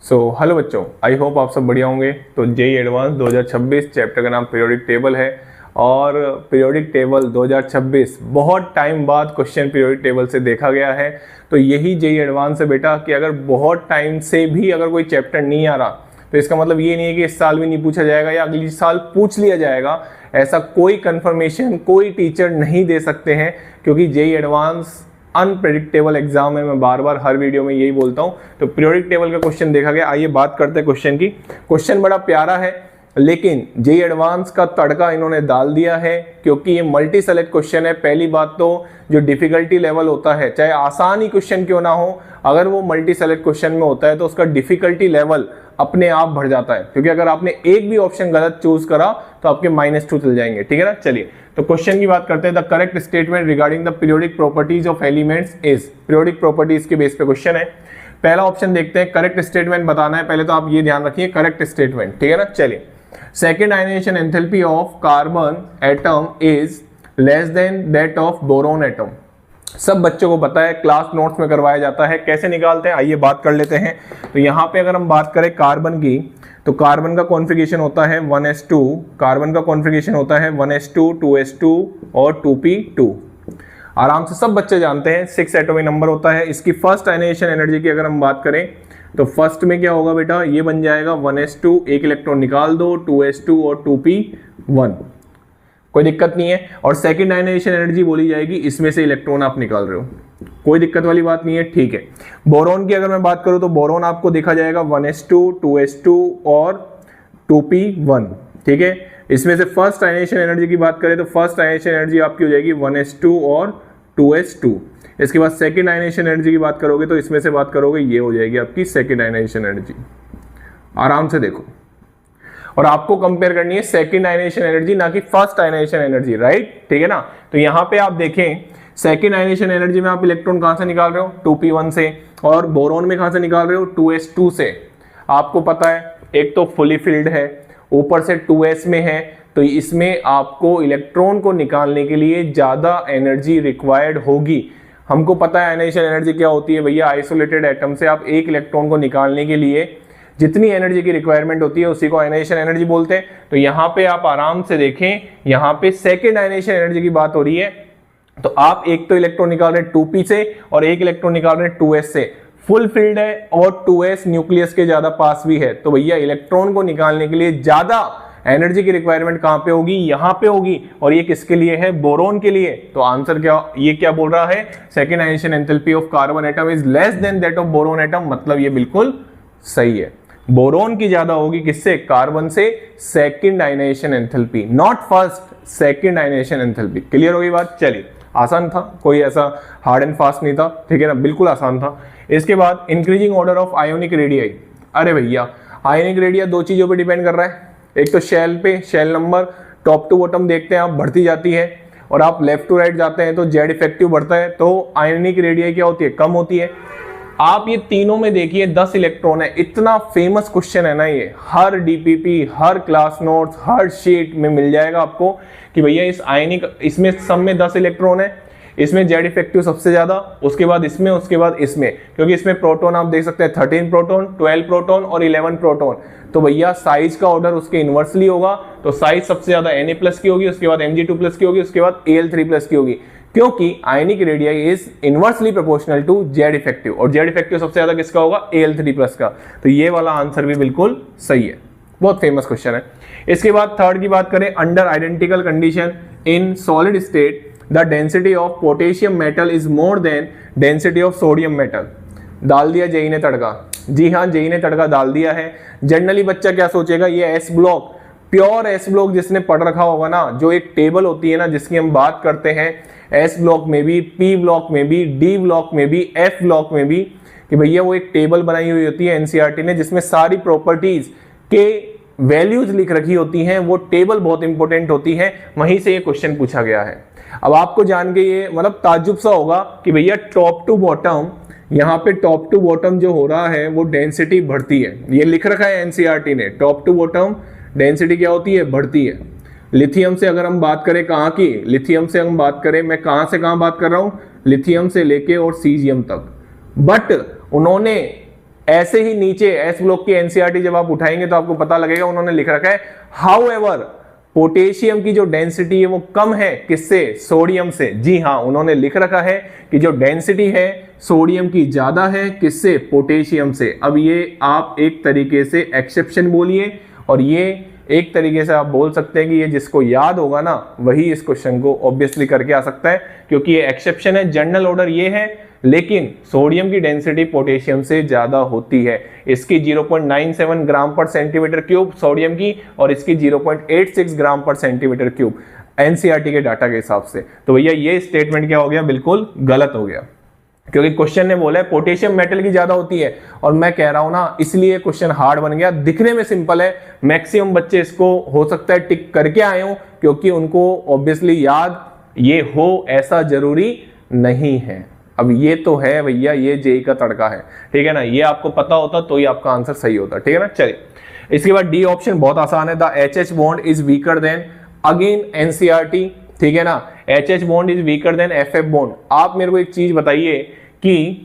Hello बच्चों, I hope आप सब बढ़िया होंगे। तो जेई एडवांस 2026 चैप्टर का नाम पीरियोडिक टेबल है और पीरियोडिक टेबल 2026 बहुत टाइम बाद क्वेश्चन पीरियोडिक टेबल से देखा गया है। तो यही जेई एडवांस है बेटा कि अगर बहुत टाइम से भी अगर कोई चैप्टर नहीं आ रहा तो इसका मतलब ये नहीं है कि इस साल भी नहीं पूछा जाएगा या अगले साल पूछ लिया जाएगा। ऐसा कोई कंफर्मेशन कोई टीचर नहीं दे सकते हैं, क्योंकि जेई एडवांस अनप्रेडिक्टेबल एग्जाम है। मैं बार बार हर वीडियो में यही बोलता हूं। तो पीरियोडिक टेबल का क्वेश्चन देखा गया। आइए बात करते हैं क्वेश्चन की। क्वेश्चन बड़ा प्यारा है, लेकिन जेई एडवांस का तड़का इन्होंने डाल दिया है, क्योंकि ये मल्टी सेलेक्ट क्वेश्चन है। पहली बात तो जो डिफिकल्टी लेवल होता है, चाहे आसान ही क्वेश्चन क्यों ना हो, अगर वो मल्टी सेलेक्ट क्वेश्चन में होता है तो उसका डिफिकल्टी लेवल अपने आप बढ़ जाता है, क्योंकि अगर आपने एक भी ऑप्शन गलत चूज करा तो आपके -2 चल जाएंगे। ठीक है ना। चलिए तो क्वेश्चन की बात करते हैं। The correct statement regarding the periodic properties of elements is. Periodic properties के बेस पे क्वेश्चन है। पहला ऑप्शन देखते हैं, करेक्ट स्टेटमेंट बताना है। पहले तो आप ये ध्यान रखिए, करेक्ट स्टेटमेंट। ठीक है ना। चलिए, second ionization enthalpy of carbon atom is less than that of boron atom. सब बच्चों को पता है, क्लास नोट्स में करवाया जाता है। कैसे निकालते हैं आइए बात कर लेते हैं। तो यहाँ पे अगर हम बात करें कार्बन की, तो कार्बन का कॉन्फ़िगरेशन होता है 1s2। कार्बन का कॉन्फ़िगरेशन होता है 1s2, 2s2 और 2p2। आराम से सब बच्चे जानते हैं 6 एटॉमिक नंबर होता है। इसकी फर्स्ट आयनाइजेशन एनर्जी की अगर हम बात करें तो फर्स्ट में क्या होगा बेटा, ये बन जाएगा 1s2, एक इलेक्ट्रॉन निकाल दो, 2s2 और 2p1, कोई दिक्कत नहीं है। और सेकंड आयनाइजेशन एनर्जी बोली जाएगी, इसमें से इलेक्ट्रॉन आप निकाल रहे हो, कोई दिक्कत वाली बात नहीं है। ठीक है। बोरोन की अगर मैं बात करूं तो बोरोन आपको देखा जाएगा 1s2, 2s2 और 2p1। ठीक है। इसमें से फर्स्ट आयनाइजेशन एनर्जी की बात करें तो फर्स्ट आयनाइजेशन एनर्जी आपकी हो जाएगी 1s2 और 2s2। इसके बाद सेकंड आयनाइजेशन एनर्जी की बात करोगे तो इसमें से बात करोगे, ये हो जाएगी आपकी सेकंड आयनाइजेशन एनर्जी। आराम से देखो, और आपको कंपेयर करनी है सेकंड आयनाइजेशन एनर्जी, ना कि फर्स्ट आयनाइजेशन एनर्जी। राइट, ठीक है ना। तो यहां पे आप देखें, सेकंड आयनाइजेशन एनर्जी में आप इलेक्ट्रॉन कहां से निकाल रहे हो, 2p1 से, और बोरोन में कहां से निकाल रहे हो, 2s2 से। आपको पता है एक तो फुली फिल्ड है, ऊपर से 2s में है, तो इसमें आपको इलेक्ट्रॉन को निकालने के लिए ज्यादा एनर्जी रिक्वायर्ड होगी। हमको पता है आयनाइजेशन एनर्जी क्या होती है भैया, आइसोलेटेड एटम से आप एक इलेक्ट्रॉन को निकालने के लिए जितनी एनर्जी की रिक्वायरमेंट होती है उसी को आयनाइजेशन एनर्जी बोलते हैं। तो यहाँ पे आप आराम से देखें, यहाँ पे सेकेंड आयनाइजेशन एनर्जी की बात हो रही है। तो आप एक तो इलेक्ट्रॉन निकाल रहे हैं 2p से और एक इलेक्ट्रॉन निकाल रहे हैं 2s से। फुल फील्ड है और 2s न्यूक्लियस के ज्यादा पास भी है, तो भैया इलेक्ट्रॉन को निकालने के लिए ज्यादा एनर्जी की रिक्वायरमेंट कहां पे होगी, यहां पे होगी। और ये किसके लिए है, बोरोन के लिए। तो आंसर क्या, ये क्या बोल रहा है, second ionization enthalpy of carbon atom is less than that of boron atom. मतलब ये बिल्कुल सही है, बोरोन की ज्यादा होगी किससे, कार्बन से। Second ionization enthalpy, not first, second ionization enthalpy. Clear होगी बात। चलिए, आसान था, कोई ऐसा हार्ड एंड फास्ट नहीं था। ठीक है ना, बिल्कुल आसान था। इसके बाद increasing order of ionic radii. अरे भैया, आयोनिक रेडिया दो चीजों पे डिपेंड कर रहा है। एक तो शेल पे, shell number top to bottom देखते हैं आप, बढ़ती जाती है, और आप लेफ्ट टू राइट जाते हैं तो जेड इफेक्टिव बढ़ता है, तो आयोनिक रेडियाई क्या होती है, कम होती है। आप ये तीनों में देखिए 10 इलेक्ट्रॉन है। इतना फेमस क्वेश्चन है ना ये, हर डीपीपी, हर क्लास नोट्स, हर शीट में मिल जाएगा आपको कि भैया इस आयनिक, इसमें सब में 10 इलेक्ट्रॉन है, इसमें जेड इफेक्टिव सबसे ज्यादा, उसके बाद इसमें, उसके बाद इसमें, क्योंकि इसमें प्रोटॉन आप देख सकते हैं 13 प्रोटॉन, 12 प्रोटॉन और 11 प्रोटॉन। तो भैया साइज का ऑर्डर उसके इनवर्सली होगा, तो साइज सबसे ज्यादा Na+ की होगी, उसके बाद Mg2+ की होगी, उसके बाद Al3+ की होगी, क्योंकि ionic radii is inversely proportional to Z effective, और जेड इफेक्टिव सबसे ज्यादा किसका होगा, Al3+ का। तो ये वाला आंसर भी बिल्कुल सही है, बहुत फेमस क्वेश्चन है। इसके बाद थर्ड की बात करें, under identical condition in solid state the density of potassium metal is more than density of sodium metal. डाल दिया जेई ने तड़का। जी हाँ, जेई ने तड़का डाल दिया है। जनरली बच्चा क्या सोचेगा, ये S block, pure S block जिसने पढ़ रखा होगा ना, जो एक टेबल होती है ना जिसकी हम बात करते हैं, एस ब्लॉक में भी, पी ब्लॉक में भी, डी ब्लॉक में भी, एफ ब्लॉक में भी, कि भैया वो एक टेबल बनाई हुई होती है एनसीईआरटी ने, जिसमें सारी प्रॉपर्टीज के वैल्यूज लिख रखी होती हैं। वो टेबल बहुत इंपॉर्टेंट होती है, वहीं से ये क्वेश्चन पूछा गया है। अब आपको जान के ये मतलब ताज्जुब सा होगा कि भैया टॉप टू बॉटम, यहाँ पे टॉप टू बॉटम जो हो रहा है वो डेंसिटी बढ़ती है, ये लिख रखा है एनसीईआरटी ने, टॉप टू बॉटम डेंसिटी क्या होती है, बढ़ती है। लिथियम से अगर हम बात करें, कहाँ की, लिथियम से हम बात करें, मैं कहाँ से कहाँ बात कर रहा हूँ, लिथियम से लेके और सीजियम तक। बट उन्होंने ऐसे ही नीचे एस ब्लॉक की एनसीईआरटी जब आप उठाएंगे तो आपको पता लगेगा, उन्होंने लिख रखा है हाउएवर पोटेशियम की जो डेंसिटी है वो कम है किससे, सोडियम से। जी हाँ, उन्होंने लिख रखा है कि जो डेंसिटी है सोडियम की ज्यादा है किससे, पोटेशियम से। अब ये आप एक तरीके से एक्सेप्शन बोलिए, और ये एक तरीके से आप बोल सकते हैं कि ये जिसको याद होगा ना वही इस क्वेश्चन को ऑब्वियसली करके आ सकता है, क्योंकि ये एक्सेप्शन है। जनरल ऑर्डर ये है, लेकिन सोडियम की डेंसिटी पोटेशियम से ज्यादा होती है। इसकी 0.97 ग्राम पर सेंटीमीटर क्यूब सोडियम की, और इसकी 0.86 ग्राम पर सेंटीमीटर क्यूब एनसीईआरटी के डाटा के हिसाब से। तो भैया ये स्टेटमेंट क्या हो गया, बिल्कुल गलत हो गया, क्योंकि क्वेश्चन ने बोला है पोटेशियम मेटल की ज्यादा होती है। और मैं कह रहा हूं ना, इसलिए क्वेश्चन हार्ड बन गया। दिखने में सिंपल है, मैक्सिमम बच्चे इसको हो सकता है टिक करके आए हो, क्योंकि उनको ऑब्वियसली याद ये हो ऐसा जरूरी नहीं है। अब ये तो है भैया, ये जेई का तड़का है, ठीक है ना, ये आपको पता होता तो ही आपका आंसर सही होता, ठीक है ना। चलिए इसके बाद डी ऑप्शन बहुत आसान है, the HH bond is weaker than, again NCERT, ठीक है ना, HH bond is weaker than FF bond. आप मेरे को एक चीज बताइए कि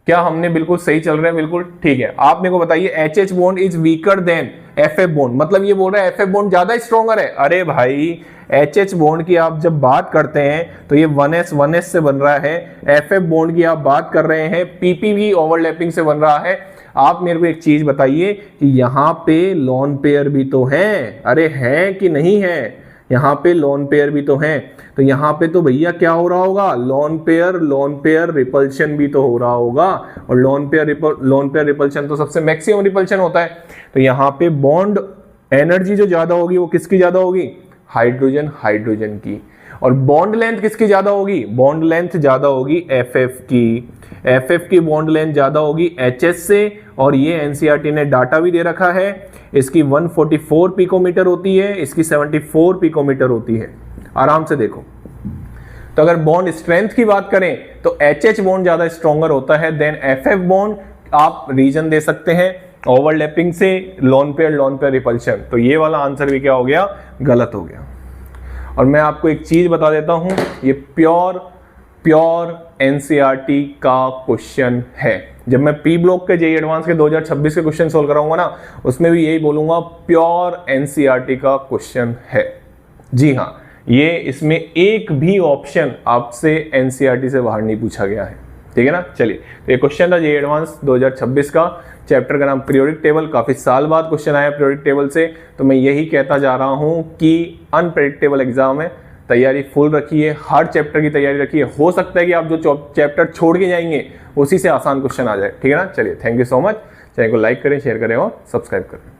क्या हमने बिल्कुल सही चल रहे हैं, बिल्कुल ठीक है। आप मेरे को बताइए HH bond is weaker than FF bond, मतलब ये बोल रहा है एफएफ बॉन्ड ज्यादा स्ट्रॉन्गर है। अरे भाई एचएच बॉन्ड की आप जब बात करते हैं तो ये 1s से बन रहा है, एफएफ बॉन्ड की आप बात कर रहे हैं पीपीवी ओवरलैपिंग से बन रहा है। आप मेरे को एक चीज बताइए कि यहाँ पे लोन पेयर भी तो है, अरे है कि नहीं है, यहाँ पे लोन पेयर भी तो है। तो यहाँ पे तो भैया क्या हो रहा होगा, लोन पेयर रिपल्शन भी तो हो रहा होगा, और लोन पेयर रिपल्शन तो सबसे मैक्सिमम रिपल्शन होता है। तो यहाँ पे बॉन्ड एनर्जी जो ज्यादा होगी वो किसकी ज्यादा होगी, हाइड्रोजन की। और बॉन्ड लेंथ किसकी ज्यादा होगी, बॉन्ड लेंथ ज्यादा होगी एफएफ की बॉन्ड लेंथ ज्यादा होगी एचएस से। और ये एनसीईआरटी ने डाटा भी दे रखा है, इसकी 144 पिकोमीटर होती है, इसकी 74 पिकोमीटर होती है, आराम से देखो। तो अगर बॉन्ड स्ट्रेंथ की बात करें तो एचएच बॉन्ड ज्यादा स्ट्रॉन्गर होता है देन एफएफ बॉन्ड। आप रीजन दे सकते हैं ओवरलैपिंग से, लोन पेयर रिपल्शन। तो ये वाला आंसर भी क्या हो गया, गलत हो गया। और मैं आपको एक चीज बता देता हूं, ये प्योर एनसीईआरटी का क्वेश्चन है। जब मैं पी ब्लॉक के जेईई एडवांस के 2026 के क्वेश्चन सोल्व कराऊंगा ना, उसमें भी यही बोलूंगा, प्योर एनसीईआरटी का क्वेश्चन है। जी हाँ, ये इसमें एक भी ऑप्शन आपसे एनसीईआरटी से बाहर नहीं पूछा गया है, ठीक है ना। चलिए, तो ये क्वेश्चन था जेईई एडवांस 2026 का, चैप्टर का नाम पीरियोडिक टेबल। काफी साल बाद क्वेश्चन आया पीरियोडिक टेबल से, तो मैं यही कहता जा रहा हूं कि अनप्रेडिक्टेबल एग्जाम है, तैयारी फुल रखिए, हर चैप्टर की तैयारी रखिए। हो सकता है कि आप जो चैप्टर छोड़ के जाएंगे उसी से आसान क्वेश्चन आ जाए, ठीक है ना। चलिए, thank you so much. Channel को लाइक करें, शेयर करें और सब्सक्राइब करें।